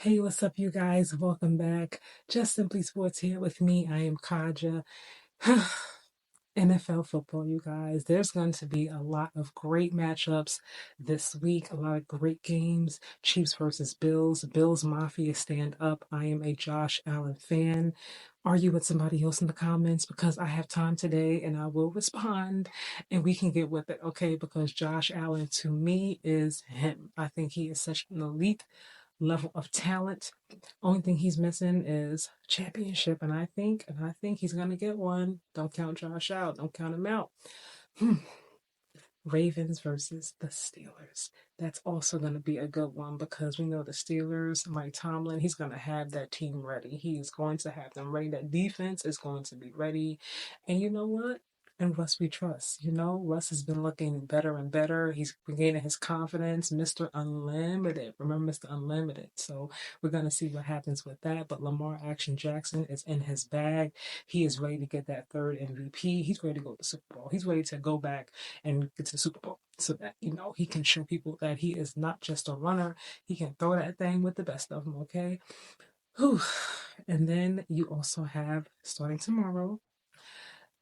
Hey, what's up, you guys? Welcome back. Just Simply Sports here with me. I am Kaja. NFL football, you guys. There's going to be a lot of great matchups this week, a lot of great games. Chiefs versus Bills. Bills Mafia stand up. I am a Josh Allen fan. Argue with somebody else in the comments because I have time today and I will respond and we can get with it, okay? Because Josh Allen to me is him. I think he is such an elite level of talent. Only thing he's missing is championship, and I think he's gonna get one. Don't count Josh out. Don't count him out. Ravens versus the Steelers. That's also going to be a good one because we know the Steelers, Mike Tomlin, he's going to have that team ready. He's going to have them ready. That defense is going to be ready. And you know what? And Russ we trust. Russ has been looking better and better. He's regaining his confidence. Mr. Unlimited. Remember Mr. Unlimited. So we're going to see what happens with that. But Lamar Action Jackson is in his bag. He is ready to get that third MVP. He's ready to go to the Super Bowl. He's ready to go back and get to the Super Bowl so that he can show people that he is not just a runner. He can throw that thing with the best of them. Okay. Whew. And then you also have starting tomorrow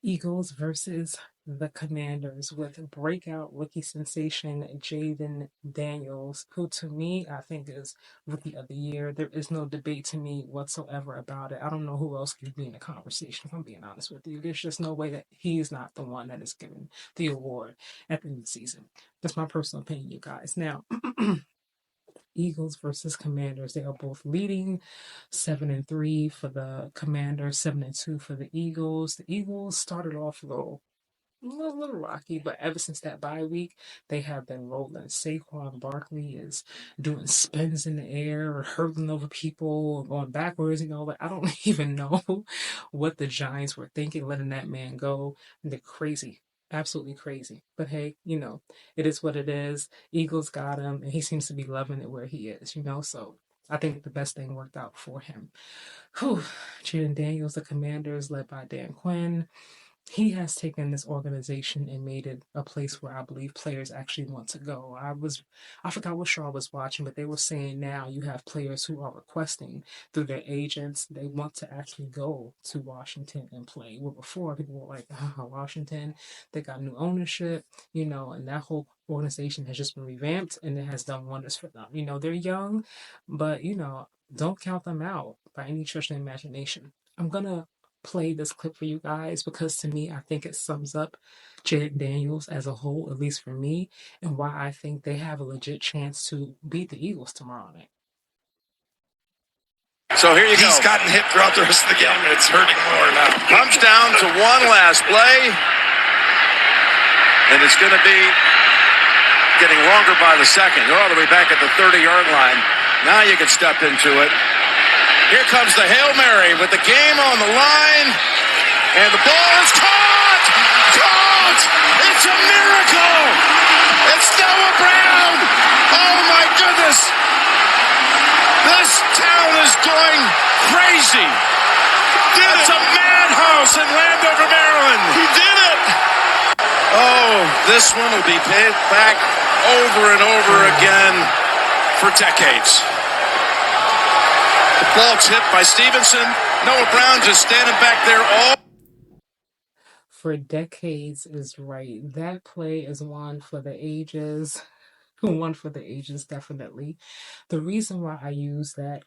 Eagles versus the Commanders with breakout rookie sensation Jaden Daniels, who to me I think is rookie of the year. There is no debate to me whatsoever about it. I don't know who else could be in the conversation, if I'm being honest with you. There's just no way that he's not the one that is given the award at the end of the season. That's my personal opinion, you guys. Now, Eagles versus Commanders. They are both leading 7-3 for the Commanders, 7-2 for the Eagles. The Eagles started off a little rocky, but ever since that bye week, they have been rolling. Saquon Barkley is doing spins in the air or hurtling over people or going backwards, but I don't even know what the Giants were thinking letting that man go. They're crazy. Absolutely crazy. But hey, it is what it is. Eagles got him, and he seems to be loving it where he is. So I think the best thing worked out for him. Whew. Jaden Daniels, the Commanders, led by Dan Quinn. He has taken this organization and made it a place where I believe players actually want to go. I forgot what show I was watching, but they were saying now you have players who are requesting through their agents, they want to actually go to Washington and play. Where before people were like, Washington, they got new ownership, and that whole organization has just been revamped and it has done wonders for them. They're young, but don't count them out by any stretch of the imagination. I'm gonna play this clip for you guys because to me, I think it sums up Jaden Daniels as a whole, at least for me, and why I think they have a legit chance to beat the Eagles tomorrow night. So here you go. He's gotten hit throughout the rest of the game. It's hurting more now. Comes down to one last play, and it's going to be getting longer by the second. You're all the way back at the 30-yard line. Now you can step into it. Here comes the Hail Mary with the game on the line. And the ball is caught! Caught! It's a miracle! It's Noah Brown! Oh my goodness! This town is going crazy! It's a madhouse in Landover, Maryland! He did it! Oh, this one will be paid back over and over again for decades. The ball tipped by Stevenson. Noah Brown just standing back there all. For decades is right. That play is one for the ages. One for the ages, definitely. The reason why I use that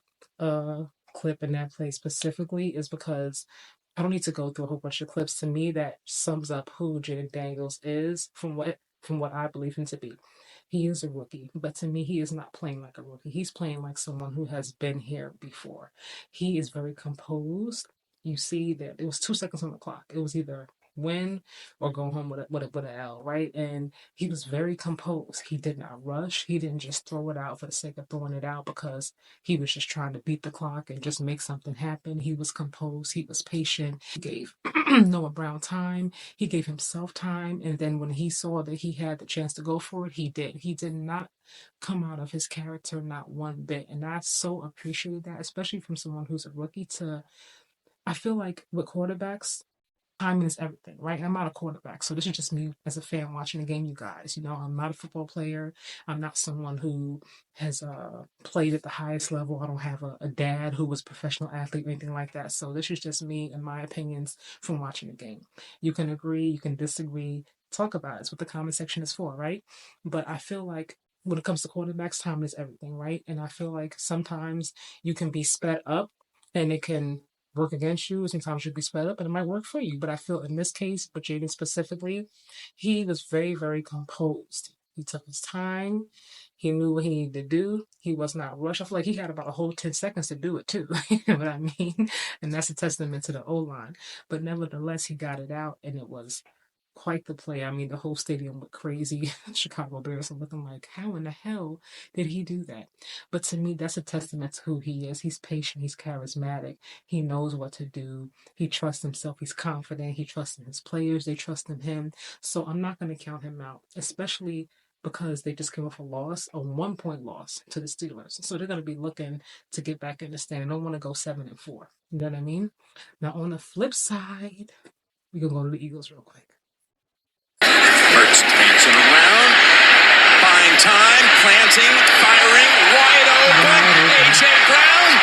clip in that play specifically is because I don't need to go through a whole bunch of clips. To me, that sums up who Jaden Daniels is from what I believe him to be. He is a rookie, but to me, he is not playing like a rookie. He's playing like someone who has been here before. He is very composed. You see that it was 2 seconds on the clock. It was either win or go home with a L, right? And he was very composed. He did not rush. He didn't just throw it out for the sake of throwing it out because he was just trying to beat the clock and just make something happen. He was composed. He was patient. He gave Noah Brown time. He gave himself time. And then when he saw that he had the chance to go for it, he did. He did not come out of his character, not one bit. And I so appreciate that, especially from someone who's a rookie I feel like with quarterbacks, timing is everything, right? And I'm not a quarterback, so this is just me as a fan watching the game, you guys. I'm not a football player. I'm not someone who has played at the highest level. I don't have a dad who was a professional athlete or anything like that. So this is just me and my opinions from watching the game. You can agree, you can disagree, talk about it. It's what the comment section is for, right? But I feel like when it comes to quarterbacks, time is everything, right? And I feel like sometimes you can be sped up and it can work against you. Sometimes you'll be sped up and it might work for you. But I feel in this case, but Jaden specifically, he was very, very composed. He took his time. He knew what he needed to do. He was not rushed. I feel like he had about a whole 10 seconds to do it too. You know what I mean? And that's a testament to the O line. But nevertheless, he got it out and it was quite the play. I mean, the whole stadium went crazy. Chicago Bears are looking like, how in the hell did he do that? But to me, that's a testament to who he is. He's patient, he's charismatic, he knows what to do, he trusts himself, he's confident, he trusts in his players, they trust in him. So I'm not going to count him out, especially because they just came off a loss, a 1 point loss to the Steelers. So they're going to be looking to get back in the stand. They don't want to go 7-4. You know what I mean? Now, on the flip side, we can go to the Eagles real quick. Hurts dancing around, buying time, planting, firing, wide open. A.J. Brown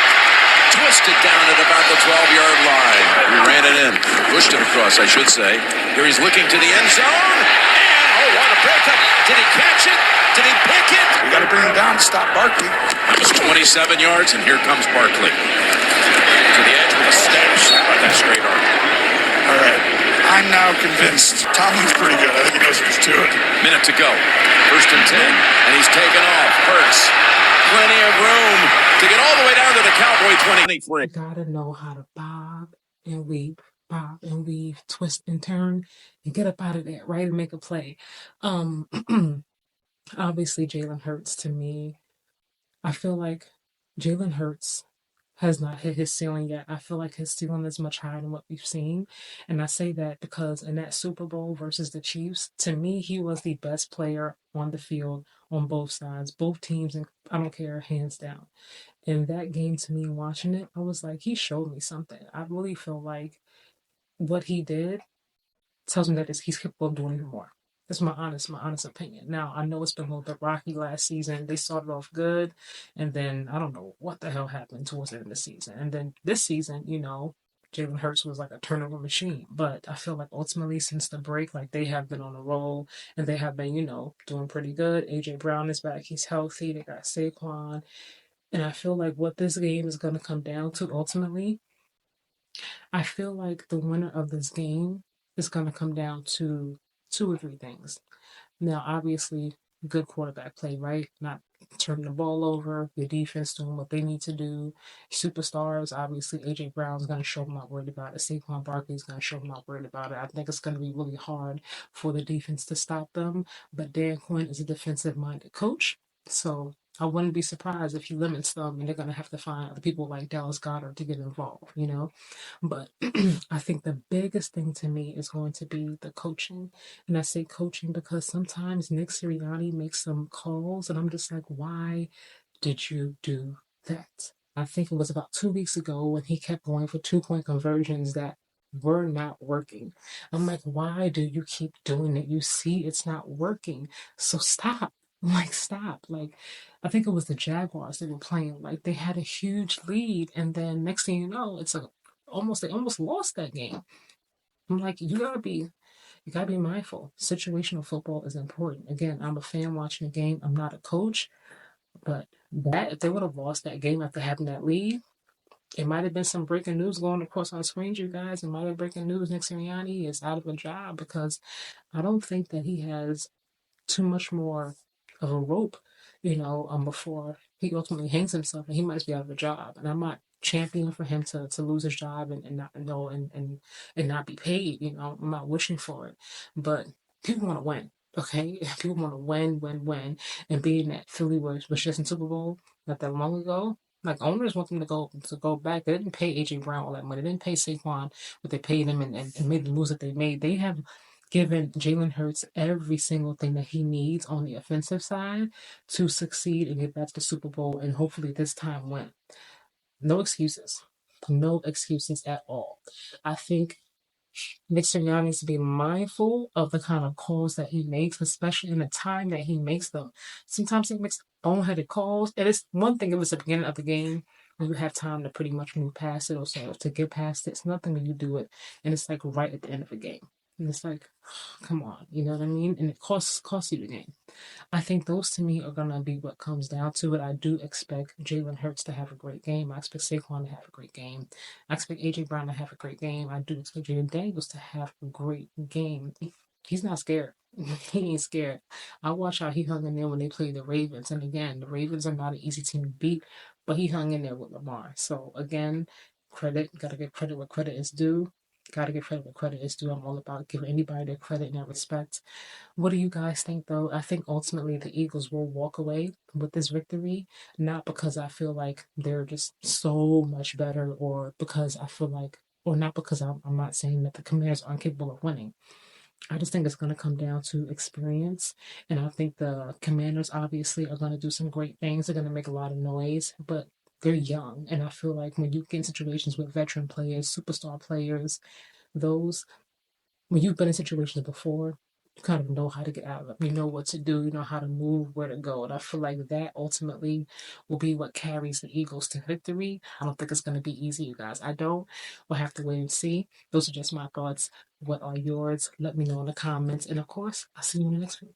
twisted down at about the 12-yard line. He ran it in, pushed it across, I should say. Here he's looking to the end zone, and oh, what a breakup. Did he catch it? Did he pick it? We got to bring him down to stop Barkley. That was 27 yards, and here comes Barkley. To the edge with a step. How about that straight arm? All right. I'm now convinced Tomlin's pretty good. I think he knows what he's doing. Minute to go. 1st and 10. And he's taken off. Hurts. Plenty of room to get all the way down to the Cowboy 23. You gotta know how to bob and weave, twist and turn, and get up out of there, right? And make a play. Obviously, Jalen Hurts to me, I feel like Jalen Hurts has not hit his ceiling yet. I feel like his ceiling is much higher than what we've seen. And I say that because in that Super Bowl versus the Chiefs, to me, he was the best player on the field on both sides, both teams, and I don't care, hands down. In that game, to me, watching it, I was like, he showed me something. I really feel like what he did tells me that he's capable of doing even more. That's my honest opinion. Now I know it's been a little bit rocky last season. They started off good, and then I don't know what the hell happened towards the end of the season. And then this season, Jalen Hurts was like a turnover machine. But I feel like ultimately since the break, like they have been on a roll and they have been, doing pretty good. AJ Brown is back, he's healthy. They got Saquon, and I feel like what this game is going to come down to ultimately, I feel like the winner of this game is going to come down to two or three things. Now, obviously, good quarterback play, right? Not turning the ball over, your defense doing what they need to do. Superstars, obviously, AJ Brown's going to show them not worried about it. Saquon Barkley's going to show them not worried about it. I think it's going to be really hard for the defense to stop them. But Dan Quinn is a defensive-minded coach, so I wouldn't be surprised if he limits them and they're going to have to find other people like Dallas Goedert to get involved. But I think the biggest thing to me is going to be the coaching. And I say coaching because sometimes Nick Sirianni makes some calls and I'm just like, why did you do that? I think it was about 2 weeks ago when he kept going for 2 point conversions that were not working. I'm like, why do you keep doing it? You see it's not working. So stop. Like, stop. Like, I think it was the Jaguars they were playing. Like, they had a huge lead, and then next thing you know, they almost lost that game. I'm like, you gotta be mindful. Situational football is important. Again, I'm a fan watching the game. I'm not a coach, but that if they would have lost that game after having that lead, it might have been some breaking news going across our screens, you guys. It might have breaking news. Nick Sirianni is out of a job because I don't think that he has too much more of a rope, before he ultimately hangs himself and he might be out of a job. And I'm not championing for him to lose his job and not know and not be paid. I'm not wishing for it. But people want to win. Okay, people want to win, and being that Philly was just in Super Bowl not that long ago, like owners want them to go back. They didn't pay AJ Brown all that money. They didn't pay Saquon what they paid him and made the moves that they made. They have given Jalen Hurts every single thing that he needs on the offensive side to succeed and get back to the Super Bowl and hopefully this time win. No excuses. No excuses at all. I think Nick Sirianni needs to be mindful of the kind of calls that he makes, especially in the time that he makes them. Sometimes he makes boneheaded calls, and it's one thing if it's the beginning of the game when you have time to pretty much move past it or so to get past it. It's nothing when you do it, and it's like right at the end of the game. And it's like, come on, you know what I mean? And it costs you the game. I think those to me are gonna be what comes down to it. I do expect Jalen Hurts to have a great game. I expect Saquon to have a great game. I expect AJ Brown to have a great game. I do expect Jaden Daniels to have a great game. He's not scared. He ain't scared. I watch how he hung in there when they played the Ravens. And again, the Ravens are not an easy team to beat, but he hung in there with Lamar. So again, gotta give credit where credit is due. Gotta give credit where credit is due. I'm all about giving anybody their credit and their respect. What do you guys think, though? I think ultimately the Eagles will walk away with this victory, not because I feel like they're just so much better, or because I feel like, or not because I'm not saying that the Commanders aren't capable of winning. I just think it's going to come down to experience. And I think the Commanders obviously are going to do some great things. They're going to make a lot of noise, but they're young. And I feel like when you get in situations with veteran players, superstar players, those when you've been in situations before, you kind of know how to get out of them. You know what to do. You know how to move, where to go. And I feel like that ultimately will be what carries the Eagles to victory. I don't think it's going to be easy, you guys. I don't. We'll have to wait and see. Those are just my thoughts. What are yours? Let me know in the comments. And of course, I'll see you in the next week.